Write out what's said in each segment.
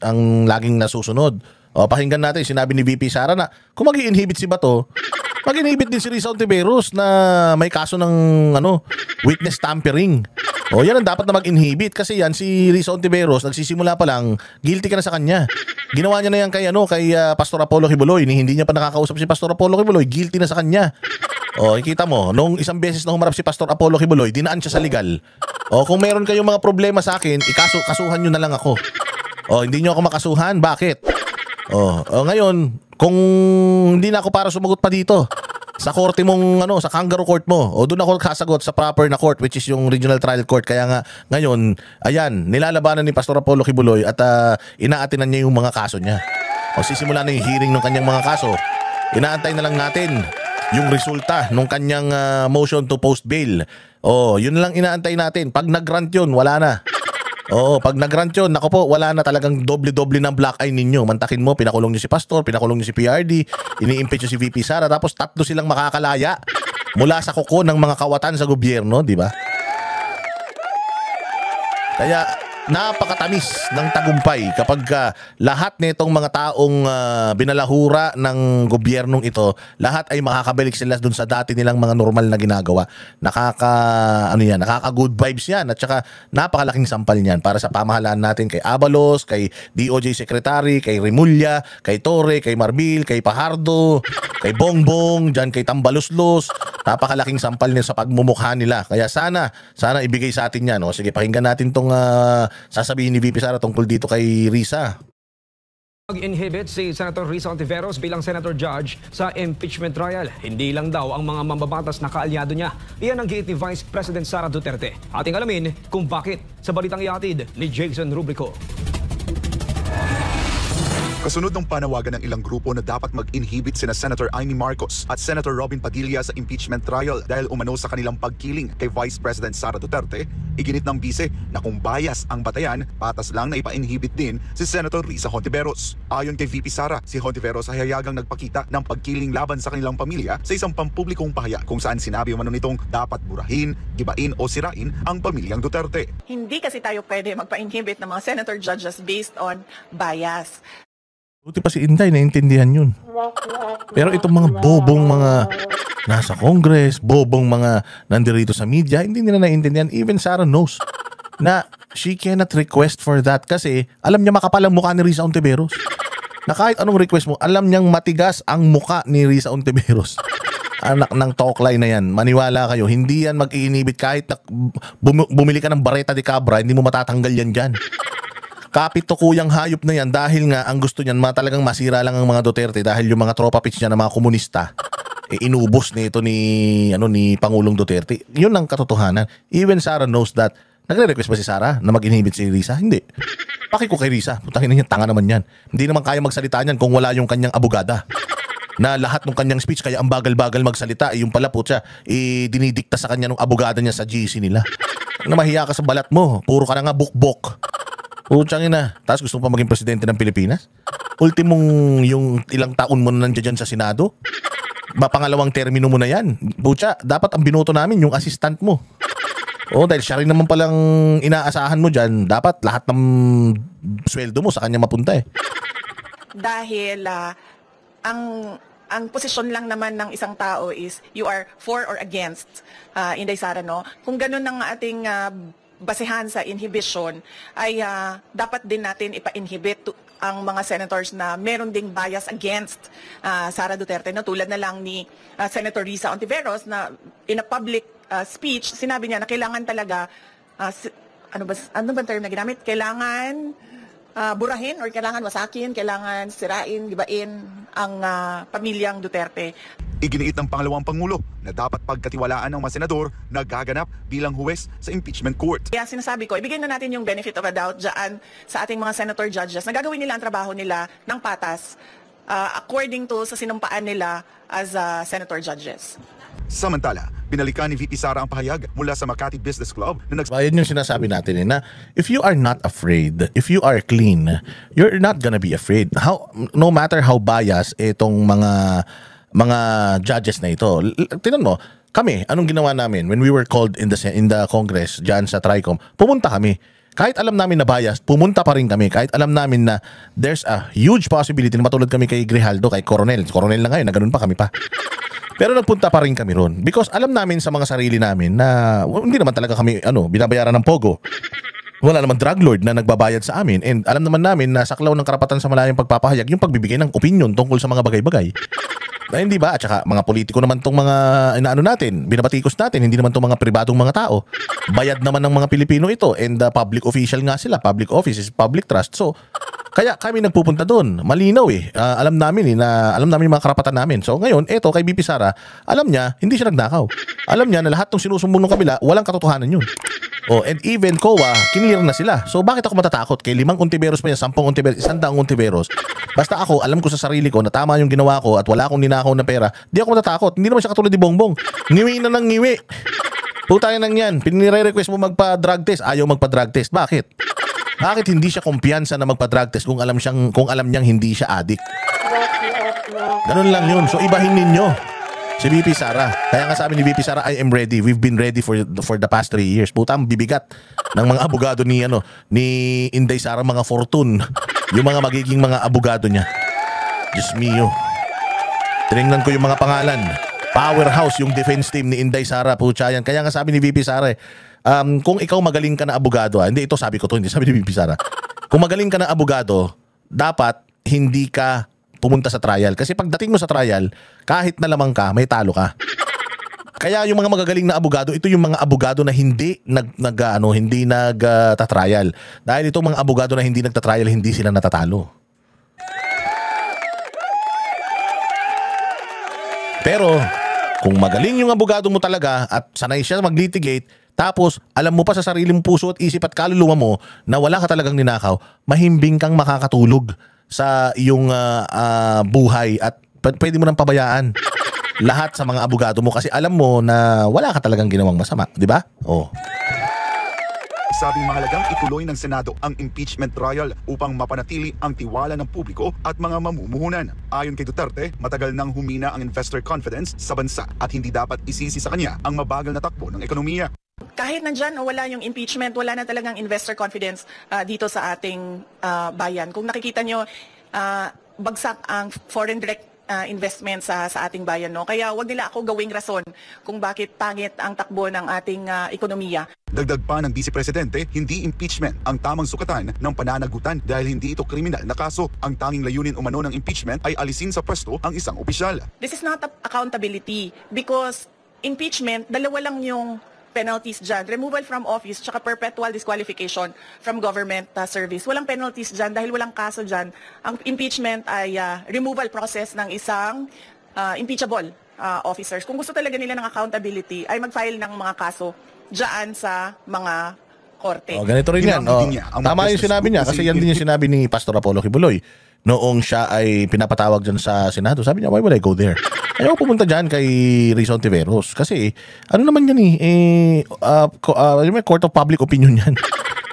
ang laging nasusunod. O, pakinggan natin, sinabi ni VP Sara na kung mag-i-inhibit si Bato, mag-inhibit din si Risa Hontiveros na may kaso ng witness tampering. O, yan ang dapat na mag-inhibit kasi yan si Risa Hontiveros, nagsisimula pa lang, guilty ka na sa kanya. Ginawa niya na yan kay Pastor Apollo Kibuloy, hindi niya pa nakakausap si Pastor Apollo Kibuloy, guilty na sa kanya. O, ikita mo, nung isang beses na humarap si Pastor Apollo Kibuloy, dinaan siya sa legal. O, kung meron kayong mga problema sa akin, kasuhan nyo na lang ako. O, hindi nyo ako makasuhan, bakit? Ngayon, kung hindi na ako para sumagot pa dito sa korte mong sa kangaroo court mo, doon ako kasagot sa proper na court, which is yung regional trial court. Kaya nga ngayon, ayan, nilalabanan ni Pastor Apollo Kibuloy at inaatinan niya yung mga kaso niya. Sisimula na yung hearing ng kanyang mga kaso. Inaantay na lang natin yung resulta ng kanyang motion to post bail. Yun lang inaantay natin. Pag nag-grant yun, wala na. Pag nag-grant yun, nako po, wala na, talagang doble-doble ng black eye ninyo. Mantakin mo, pinakulong nyo si Pastor, pinakulong nyo si PRD, ini-impeach nyo si VP Sara, tapos tatlo silang makakalaya mula sa kuko ng mga kawatan sa gobyerno, di ba? Kaya napakatamis ng tagumpay kapag lahat nitong mga taong binalahura ng gobyernong ito, lahat ay makakabalik sila dun sa dati nilang mga normal na ginagawa. Nakaka good vibes yan, at saka napakalaking sampal niyan para sa pamahalaan natin kay Abalos, kay DOJ Secretary, kay Remulla, kay Torre, kay Marbil, kay Pajardo, kay Bongbong, dyan kay Tambaloslos. Napakalaking sampal niya sa pagmumukha nila. Kaya sana ibigay sa atin yan. Sige, pakinggan natin tong sasabihin ni VP Sara tungkol dito kay Risa. Mag-inhibit si Senator Risa Hontiveros bilang Senator Judge sa impeachment trial. Hindi lang daw ang mga mambabatas na kaalyado niya. Iyan ang giit ni Vice President Sara Duterte. Ating alamin kung bakit sa balitang ihatid ni Jason Rubrico. Kasunod ng panawagan ng ilang grupo na dapat mag-inhibit sina Senator Amy Marcos at Senator Robin Padilla sa impeachment trial dahil umano sa kanilang pagkiling kay Vice President Sara Duterte, iginit ng bise na kung bias ang batayan, patas lang na ipa-inhibit din si Senator Risa Hontiveros. Ayon kay VP Sara, si Hontiveros ay hayagang nagpakita ng pagkiling laban sa kanilang pamilya sa isang pampublikong pahayag kung saan sinabi umano nitong dapat burahin, gibain o sirain ang pamilyang Duterte. Hindi kasi tayo pwede magpa-inhibit ng mga senator judges based on bias. Buti pa si Inday, naiintindihan yun. Pero itong mga bobong mga nasa Congress, bobong mga nandirito sa media, hindi nila naiintindihan. Even Sara knows na she cannot request for that kasi alam niya makapal ang mukha ni Risa Hontiveros. Na kahit anong request mo, alam niyang matigas ang mukha ni Risa Hontiveros. Anak ng toklay na yan. Maniwala kayo, hindi yan mag-iinibit kahit bumili ka ng Bareta de Cabra, hindi mo matatanggal yan dyan. Kapito kuyang hayop na yan dahil nga ang gusto niyan talagang masira lang ang mga Duterte dahil yung mga tropa pitch niya na mga komunista inubos nito ni Pangulong Duterte. Yun ang katotohanan. Even Sara knows that. Nagre-request ba si Sara na mag-inhibit si Risa? Hindi. Paki ko kay Risa. Putangin niya, tanga naman yan. Hindi naman kaya magsalita niyan kung wala yung kanyang abogada. Na lahat ng kanyang speech kaya ang bagal-bagal magsalita, yung pala po siya dinidikta sa kanya ng abogada niya sa GC nila. Na mahiya ka sa balat mo. Puro ka na nga bukbok. Putsang ina. Tapos gusto mo pa maging presidente ng Pilipinas? Ultimong yung ilang taon mo na nandiyan sa Senado? Pangalawang termino mo na yan. Putsa, dapat ang binoto namin yung assistant mo. Dahil siya rin naman palang inaasahan mo dyan, dapat lahat ng sweldo mo sa kanya mapunta eh. Dahil ang posisyon lang naman ng isang tao is you are for or against, Inday Sara, no? Kung ganun ang ating basehan sa inhibition ay dapat din natin ipa-inhibit ang mga senators na meron ding bias against Sara Duterte, na tulad na lang ni Senator Risa Hontiveros na in a public speech sinabi niya na kailangan talaga ano ba term na ginamit? Kailangan burahin or kailangan wasakin, kailangan sirain, gibain ang pamilyang Duterte. Iginiit ng pangalawang Pangulo na dapat pagkatiwalaan ng mga senador na gaganap bilang huwes sa impeachment court. Kaya sinasabi ko, ibigay na natin yung benefit of a doubt dyan sa ating mga senator judges na gagawin nila ang trabaho nila ng patas according to sa sinumpaan nila as senator judges. Samantala, binalikan ni VP Sara ang pahayag mula sa Makati Business Club na Ayan yung sinasabi natin na if you are not afraid, if you are clean, you're not gonna be afraid. No matter how biased itong mga judges na ito. Tingnan mo, kami, anong ginawa namin when we were called in the Congress, dyan sa TRICOM, pumunta kami. Kahit alam namin na biased, pumunta pa rin kami. Kahit alam namin na there's a huge possibility na matulad kami kay Grijaldo, kay Coronel. Coronel na ngayon, na ganun pa kami pa. Pero nagpunta pa rin kami ron. Because alam namin sa mga sarili namin na hindi naman talaga kami binabayaran ng pogo. Wala naman drug lord na nagbabayad sa amin. And alam naman namin na saklaw ng karapatan sa malayang pagpapahayag yung pagbibigay ng opinion tungkol sa mga bagay-bagay. Hindi ba? At saka mga politiko naman tong mga natin, binabatikos natin, hindi naman tong mga pribadong mga tao. Bayad naman ng mga Pilipino ito and public official nga sila, public office is public trust. So, kaya kami nagpupunta doon. Malinaw alam namin alam namin yung mga karapatan namin. So ngayon, eto kay BP Sara, alam niya, hindi siya nagnakaw. Alam niya na lahat ng sinusumbong ng kabila, walang katotohanan yun. And even COA, kinlear na sila. So bakit ako matatakot? Kay 5 Ontiveros pa yan, 10 Ontiveros, 100 Ontiveros. Basta ako, alam ko sa sarili ko na tama yung ginawa ko at wala akong ninakaw na pera, di ako matatakot. Hindi naman siya katulad ni Bongbong. Ngiwi na ng ngiwi. Putang nang yan. Pinire-request mo magpa-drug test, ayaw magpa-drug test. Bakit? Bakit hindi siya kumpiyansa na magpa-drug test kung alam niyang hindi siya addict? Ganun lang yun. So ibahin ninyo si VP Sara. Kaya nga sabi ni VP Sara, I am ready. We've been ready for the past 3 years. Puta, ang bibigat ng mga abogado ni Inday Sara, mga Fortune. Yung mga magiging mga abogado niya. Diyos mio. Tinignan ko yung mga pangalan. Powerhouse yung defense team ni Inday Sara. Pucha yan. Kaya nga sabi ni VP Sara, kung ikaw magaling ka na abogado, hindi ito sabi ko to, hindi sabi ni VP Sara. Kung magaling ka na abogado, dapat hindi ka pumunta sa trial. Kasi pagdating mo sa trial, kahit na lamang ka, may talo ka. Kaya yung mga magagaling na abogado, ito yung mga abogado na hindi nagtatrial. Dahil itong mga abogado na hindi nagtatrial, hindi sila natatalo. Pero kung magaling yung abogado mo talaga at sanay siya mag-litigate, tapos alam mo pa sa sarili mong puso at isip at kaluluwa mo na wala ka talagang ninakaw, mahimbing kang makakatulog sa iyong buhay at pwede mo nang pabayaan lahat sa mga abogado mo kasi alam mo na wala ka talagang ginawang masama, di ba? Sabing mahalagang ituloy ng Senado ang impeachment trial upang mapanatili ang tiwala ng publiko at mga mamumuhunan. Ayon kay Duterte, matagal nang humina ang investor confidence sa bansa at hindi dapat isisi sa kanya ang mabagal na takbo ng ekonomiya. Kahit nandyan o wala yung impeachment, wala na talagang investor confidence dito sa ating bayan. Kung nakikita nyo, bagsak ang foreign direct investment sa ating bayan. No? Kaya wag nila ako gawing rason kung bakit pangit ang takbo ng ating ekonomiya. Dagdag pa ng Vice Presidente, hindi impeachment ang tamang sukatan ng pananagutan dahil hindi ito kriminal na kaso. Ang tanging layunin umano ng impeachment ay alisin sa pwesto ang isang opisyal. This is not accountability because impeachment, dalawa lang yung penalties dyan. Removal from office tsaka perpetual disqualification from government service. Walang penalties dyan dahil walang kaso dyan. Ang impeachment ay removal process ng isang impeachable officers. Kung gusto talaga nila ng accountability, ay mag-file ng mga kaso dyan sa mga korte. Ganito rin yan. Tama yung sinabi niya kasi yan din yung sinabi ni Pastor Apollo Kibuloy noong siya ay pinapatawag dyan sa Senado. Sabi niya, why would I go there? Ayaw pumunta dyan kay Rizal Ontiveros. Kasi, ano naman yan court of public opinion yan.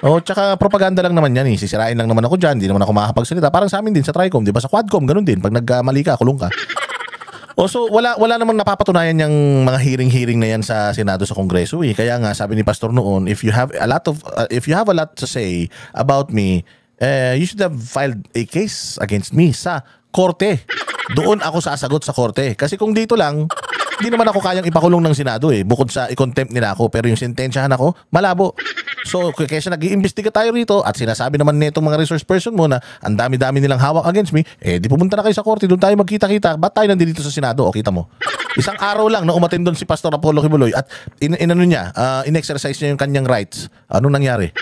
Tsaka propaganda lang naman yan Sisirain lang naman ako dyan. Hindi naman ako makakapagsalita. Parang sa amin din sa Tricom, di ba? Sa Quadcom, ganun din. Pag nagmali ka, kulong ka. So, wala namang napapatunayan yung mga hearing na yan sa Senado, sa Kongreso. Kaya nga, sabi ni Pastor noon, if you have a lot to say about me, you should have filed a case against me sa korte. Doon ako sasagot sa korte. Kasi kung dito lang, hindi naman ako kayang ipakulong ng Senado bukod sa i-contempt nila ako. Pero yung sentensyahan ako, malabo. So, kaysa nag-iimbestiga tayo rito at sinasabi naman nitong mga resource person mo na ang dami-dami nilang hawak against me, di pumunta na kayo sa korte, doon tayo magkita-kita. Ba't tayo nandito sa Senado? Kita mo. Isang araw lang na umattend doon si Pastor Apollo Kibuloy at in-exercise niya yung kanyang rights. Anong nangyari?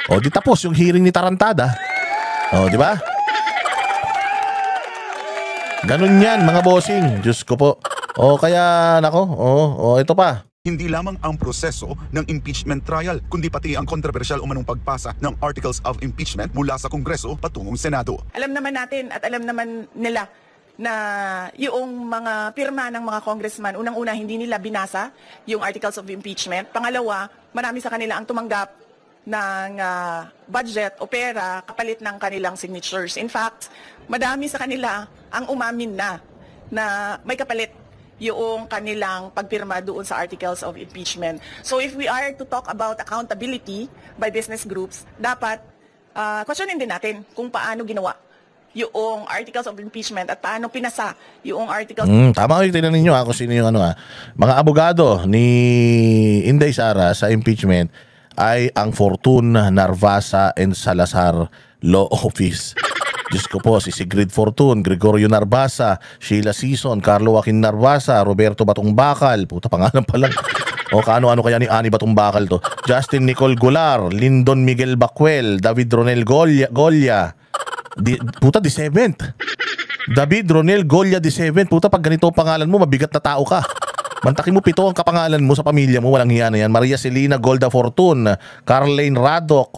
Di tapos yung hearing ni Tarantada. Di ba? Ganun yan, mga bossing. Diyos ko po. Kaya, ito pa. Hindi lamang ang proseso ng impeachment trial, kundi pati ang kontrobersyal umanong pagpasa ng articles of impeachment mula sa Kongreso patungong Senado. Alam naman natin at alam naman nila na yung mga pirma ng mga congressman, unang-una hindi nila binasa yung articles of impeachment. Pangalawa, marami sa kanila ang tumanggap ng budget o pera kapalit ng kanilang signatures. In fact, madami sa kanila ang umamin na may kapalit yung kanilang pagpirma doon sa articles of impeachment. So if we are to talk about accountability by business groups, dapat questionin din natin kung paano ginawa yung articles of impeachment at paano pinasa yung articles. Tama kayo, tingnan ninyo kung sino yung mga abogado ni Inday Sara sa impeachment ay ang Fortune, Narvasa and Salazar Law Office. Diyos ko po, si Sigrid Fortune, Gregorio Narvasa, Sheila Sison, Carlo Joaquin Narvasa, Roberto Batong Bakal, puta pangalan pa lang. O kaano-ano kaya ni Ani Batong Bakal to? Justin Nicole Golar, Lyndon Miguel Bacuel, David Ronel Golia. Puta, the 7th. David Ronel Golia, the 7th. Puta, pag ganito ang pangalan mo, mabigat na tao ka. Mantakin mo 7 ang kapangalan mo sa pamilya mo, walang hiya na yan. Maria Celina Golda Fortun, Carlene Radok,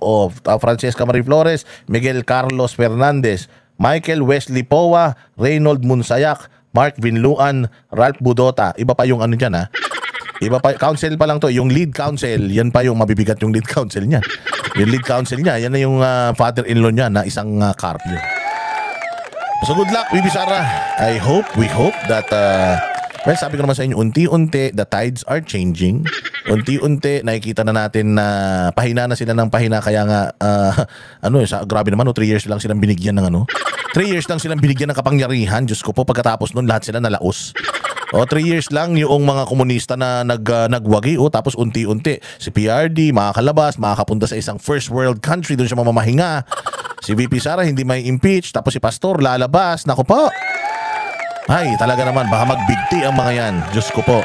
Francesca Marie Flores, Miguel Carlos Fernandez, Michael Wesley Powa, Reynold Munsayak, Mark Vinluan, Ralph Budota. Iba pa yung ano dyan, ha? Iba pa, counsel pa lang to. Yung lead counsel, yan pa yung mabibigat yung lead counsel niya. Yung lead counsel niya, yan na yung father-in-law niya na isang carpio. So good luck, Bibi Sara. We hope that well, sabi ko naman sa inyo, unti-unti, the tides are changing. Unti-unti, nakikita na natin na pahina na sila ng pahina. Kaya nga, grabe naman, 3 years lang silang binigyan ng 3 years lang silang binigyan ng kapangyarihan. Diyos ko po, pagkatapos nun, lahat sila nalaos. 3 years lang yung mga komunista na nagwagi. Tapos unti-unti, si PRD, makakalabas, makakapunta sa isang first world country, doon siya mamamahinga. Si VP Sara, hindi may impeach. Tapos si Pastor, lalabas. Naku po. Ay, talaga naman, baka magbigti ang mga yan. Diyos ko po.